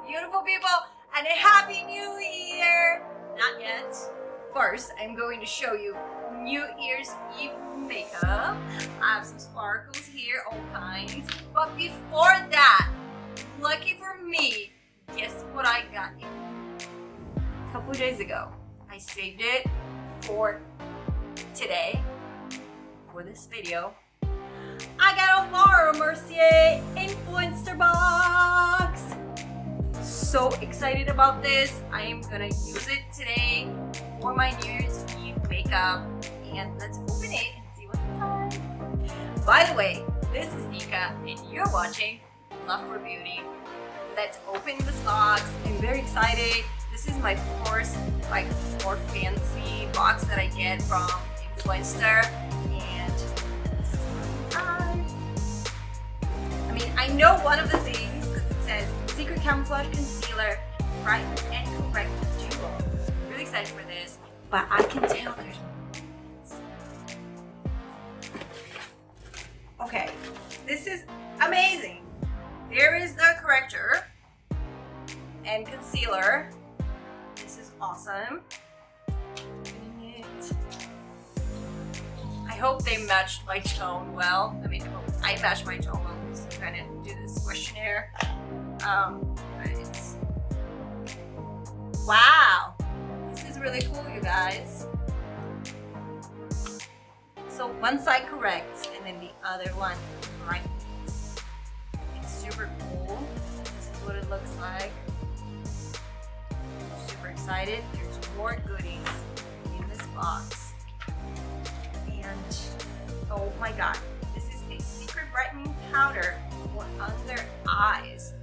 beautiful people, and a happy new year! Not yet. First, I'm going to show you New Year's Eve makeup. I have some sparkles here, all kinds. But before that, lucky for me, guess what I got you? A couple of days ago. I saved it for today, for this video. I got a Laura Mercier Influenster Box. So excited about this. I am gonna use it today for my New Year's Eve makeup. And let's open it and see what's inside. By the way, this is Nika and you're watching Love for Beauty. Let's open this box. I'm very excited. This is my first more fancy box that I get from Influenster. And let's see what's inside. I mean, I know one of the things because it says Secret Camouflage Concealer, Brightening and Correct Duo. I'm really excited for this, but I can tell there's more. Okay, this is amazing. There is the corrector and concealer. This is awesome. I hope they matched my tone well. I mean, I matched my tone well because I'm trying to do this questionnaire. Wow, this is really cool, you guys. So one side corrects and then the other one brightens. It's super cool. This is what it looks like. Super excited. There's more goodies in this box. And oh my god, this is a secret brightening powder for under eyes.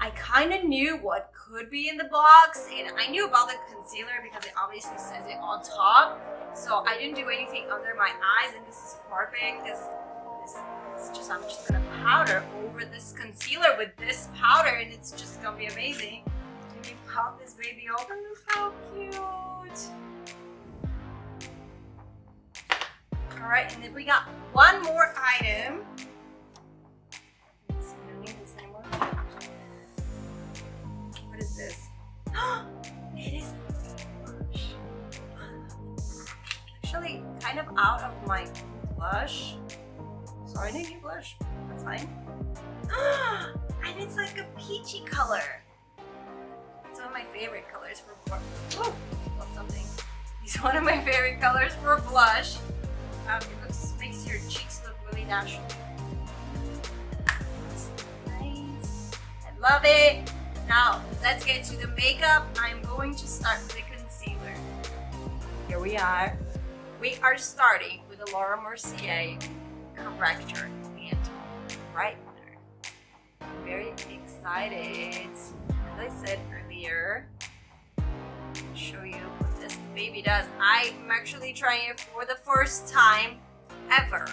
I kind of knew what could be in the box, and I knew about the concealer because it obviously says it on top. So I didn't do anything under my eyes, and this is perfect. I'm just gonna powder over this concealer with this powder, and it's just gonna be amazing. Can you pop this baby open? Look how cute! All right, and then we got one more item. We don't need this anymore. What is this? It is blush. Actually, kind of out of my blush. So I need new blush. That's fine. And it's like a peachy color. It's one of my favorite colors for blush. Oh, love something. It's one of my favorite colors for blush. It makes your cheeks look really natural. Nice. I love it. Now, let's get to the makeup. I'm going to start with the concealer. Here we are. We are starting with the Laura Mercier corrector and brightener. I'm very excited. As I said earlier, I'll show you what this baby does. I'm actually trying it for the first time ever.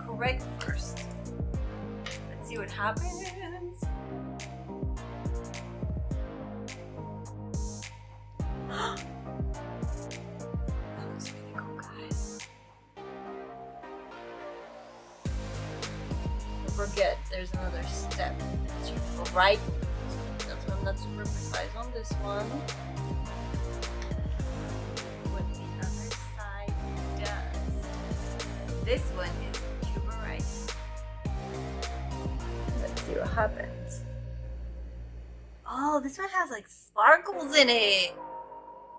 Correct first. Let's see what happens. That looks really cool, guys. Don't forget, there's another step to go right. That's why I'm not super precise on this one. What the other side does. This one is tuber right. Let's see what happens. Oh, this one has like sparkles in it.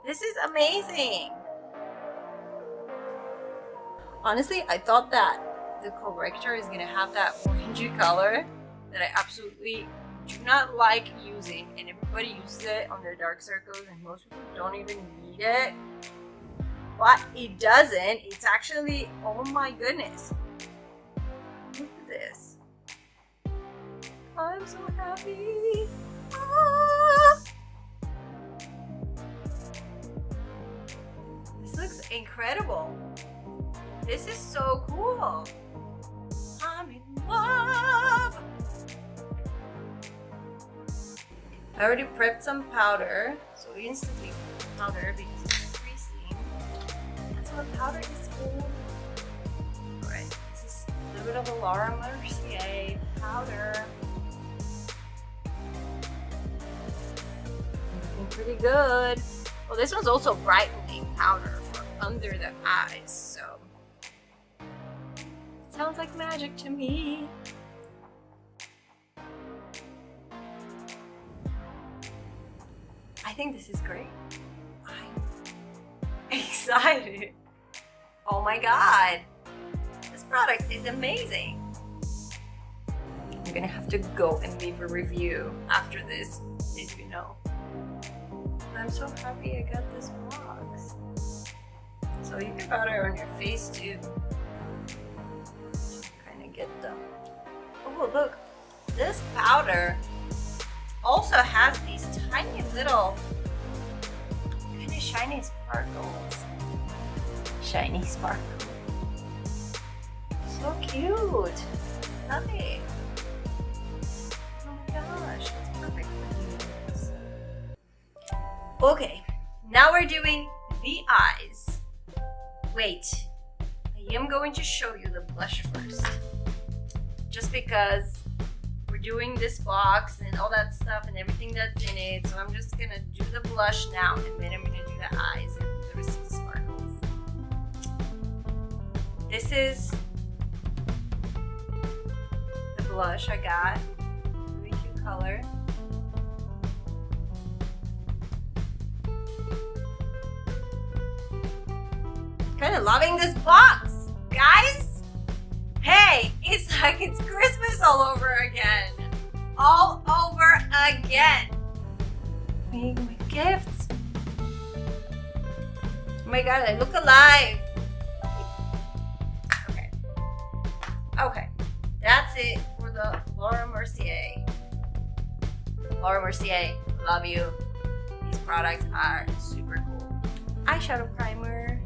This is amazing. Honestly, I thought that the corrector is gonna have that orangey color that I absolutely do not like using, and everybody uses it on their dark circles and most people don't even need it. But it doesn't. It's actually, oh my goodness. Look at this. I'm so happy. Ah! This looks incredible. This is so cool. I'm in love. I already prepped some powder, so instantly powder because it's creasing. That's what powder is for. Alright, this is a little bit of a Laura Mercier powder. pretty good. Well, this one's also brightening powder for under the eyes, so sounds like magic to me. I think this is great. I'm excited. Oh my god. This product is amazing. I'm gonna have to go and leave a review after this, as you know. I'm so happy I got this box. So you can powder on your face too. Kind of get the... Oh look, this powder also has these tiny little kind of shiny sparkles. Shiny sparkles. So cute. Love it. Oh my gosh, it's perfect for use. Okay, now we're doing the eyes. Wait, I am going to show you the blush first. Just because we're doing this box and all that stuff and everything that's in it, so I'm just gonna do the blush now and then I'm gonna do the eyes and the rest of the sparkles. This is the blush I got. Really cute color. Kind of loving this box, guys. Hey, it's like it's Christmas all over again. All over again. My gifts. Oh my god, I look alive. Okay. Okay. That's it for the Laura Mercier. Laura Mercier, love you. These products are super cool. Eyeshadow primer.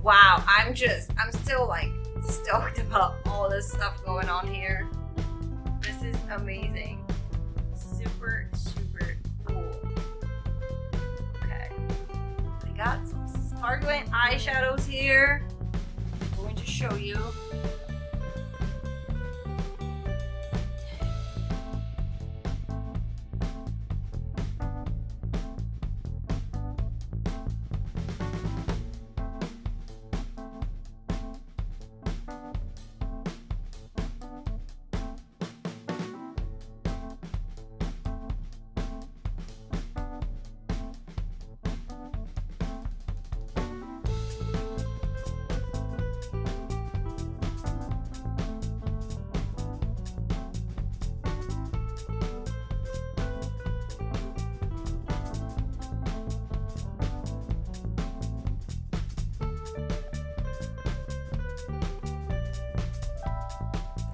Wow, I'm still like stoked about all this stuff going on here. This is amazing. Super, super cool. Okay. I got some sparkling eyeshadows here. I'm going to show you.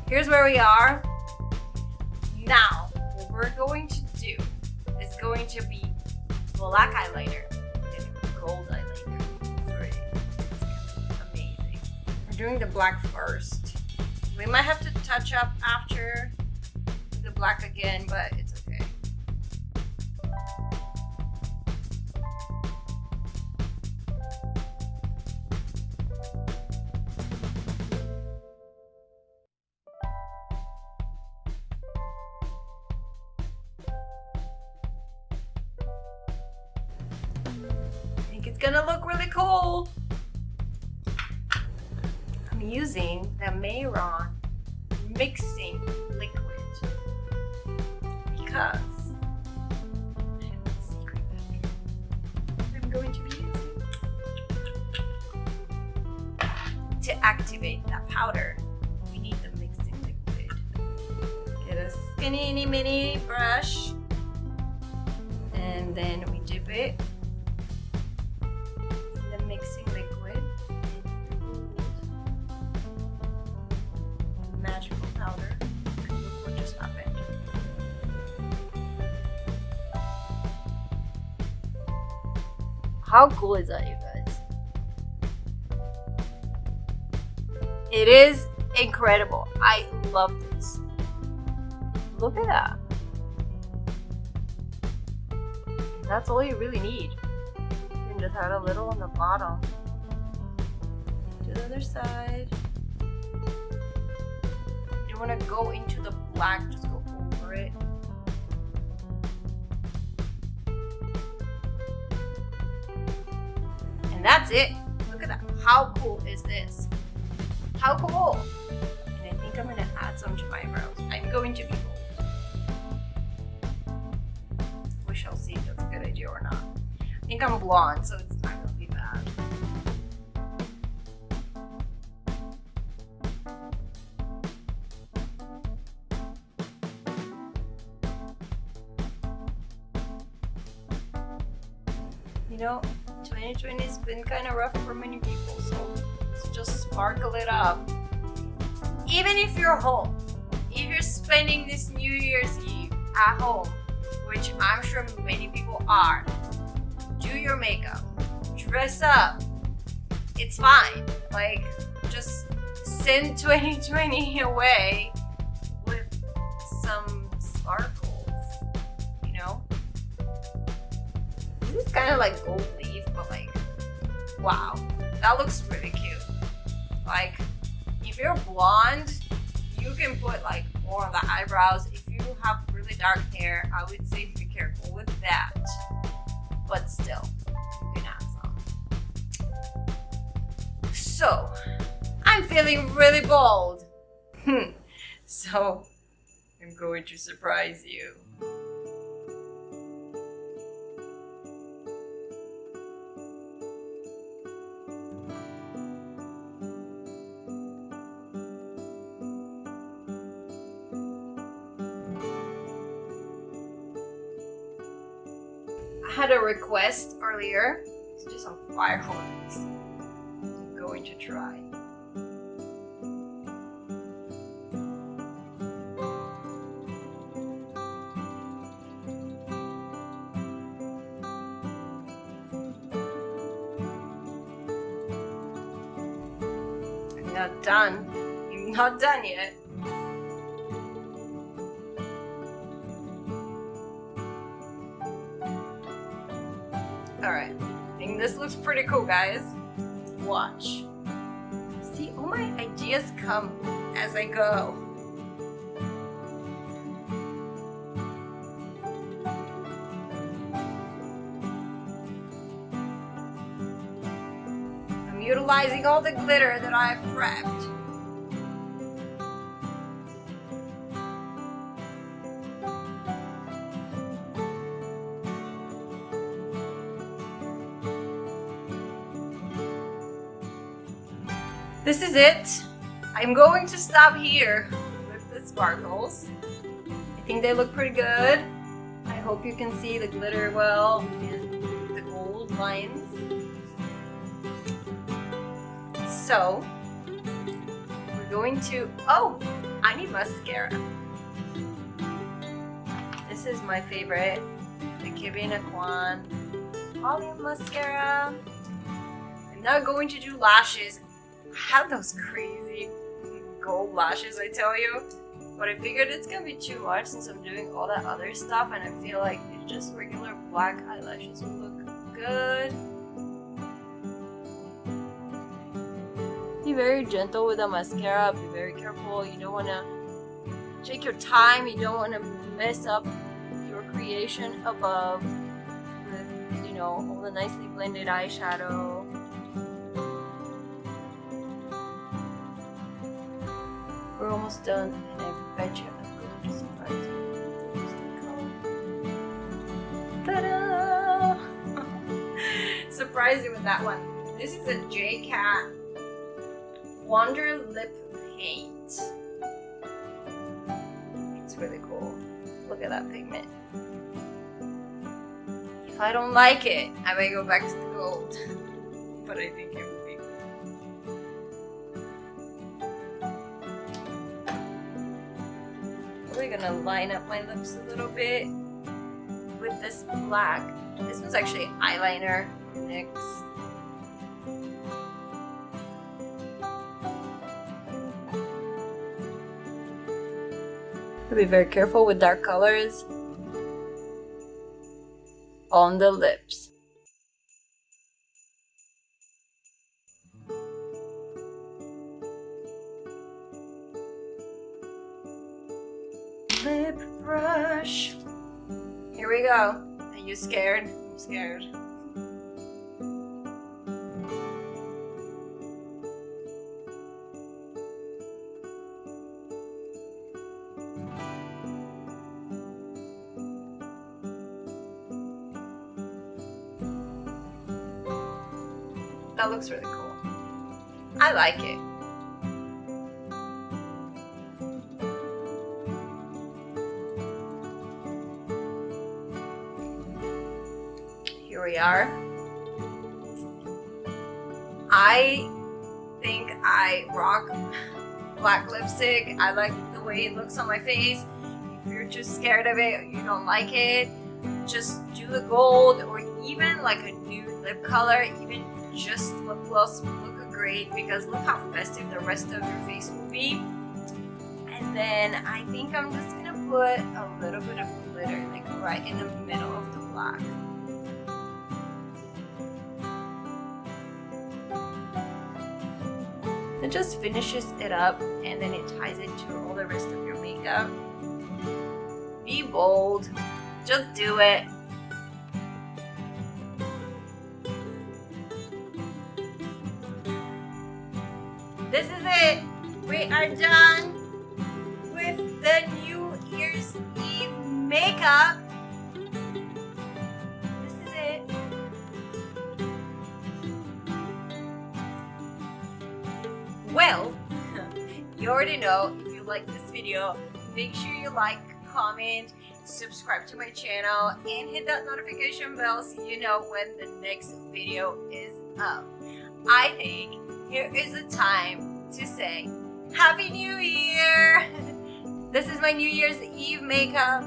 Here's where we are. Now, what we're going to do is going to be black eyeliner and gold eyeliner. Great. It's amazing. We're doing the black first. We might have to touch up after the black again, but it's okay. It's gonna look really cool. I'm using the Mayron mixing liquid because I have a secret I'm going to be using to activate that powder. We need the mixing liquid. Get a skinny mini brush and then we dip it. Mixing liquid, magical powder. Look what just happened. How cool is that, you guys? It is incredible. I love this. Look at that. That's all you really need. Just add a little on the bottom. To the other side. want to go into the black, just go over it. And that's it. Look at that. How cool is this? How cool! And I think I'm gonna add some to my eyebrows. I'm going to be bold. We shall see if that's a good idea or not. I think I'm blonde, so it's not gonna be bad. You know, 2020 has been kind of rough for many people, so let's just sparkle it up. Even if you're home, if you're spending this New Year's Eve at home, which I'm sure many people are, do your makeup, dress up, it's fine. Like, just send 2020 away with some sparkles, you know? This is kind of like gold leaf, but like, wow, that looks really cute. Like, if you're blonde, you can put like more on the eyebrows. If you have really dark hair, I would say be careful with that. But still, you can add some. So, I'm feeling really bold. So, I'm going to surprise you. I had a request earlier to do some fireworks. I'm going to try. I'm not done. I'm not done yet. Alright, I think this looks pretty cool, guys. Watch. See, all my ideas come as I go. I'm utilizing all the glitter that I've prepped. This is it. I'm going to stop here with the sparkles. I think they look pretty good. I hope you can see the glitter well and the gold lines. So, we're going to, oh, I need mascara. This is my favorite, the Kevyn Aucoin Volume Mascara. I'm now going to do lashes. I have those crazy gold lashes, I tell you, but I figured it's gonna be too much since I'm doing all that other stuff, and I feel like just regular black eyelashes will look good. Be very gentle with the mascara, be very careful. You don't want to take your time, you don't want to mess up your creation above with, you know, all the nicely blended eyeshadow. We're almost done, and I bet you I'm going to surprise you. Ta-da! Surprise you with that one. This is a J-Cat Wonder Lip Paint. It's really cool. Look at that pigment. If I don't like it, I may go back to the gold. But I think it would be cool. We're gonna line up my lips a little bit with this black. This was actually eyeliner from NYX. Be very careful with dark colors on the lips. brush. Here we go. Are you scared? I'm scared. That looks really cool. I like it. Here we are. I think I rock black lipstick. I like the way it looks on my face. If you're just scared of it or you don't like it, just do the gold or even like a nude lip color. Even just lip gloss will look great because look how festive the rest of your face will be. And then I think I'm just gonna put a little bit of glitter like right in the middle of the black. It just finishes it up and then it ties it to all the rest of your makeup. Be bold, just do it. This is it. We are done with the New Year's Eve makeup. This is it. Well, you already know, if you like this video, make sure you like, comment, subscribe to my channel, and hit that notification bell so you know when the next video is up. I think here is the time to say Happy New Year! This is my New Year's Eve makeup.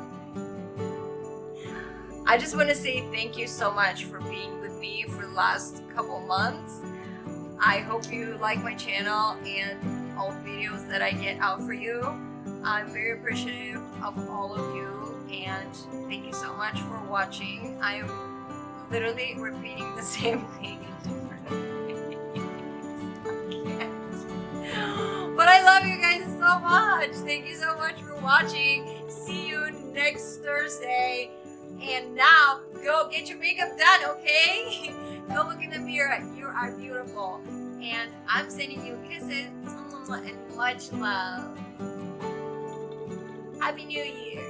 I just want to say thank you so much for being with me for the last couple months. I hope you like my channel and all the videos that I get out for you. I'm very appreciative of all of you and thank you so much for watching. I am literally repeating the same thing in different ways. But I love you guys so much. Thank you so much for watching. See you next Thursday. And now, go get your makeup done, okay? Go look in the mirror. You are beautiful. And I'm sending you kisses and much love. Happy New Year.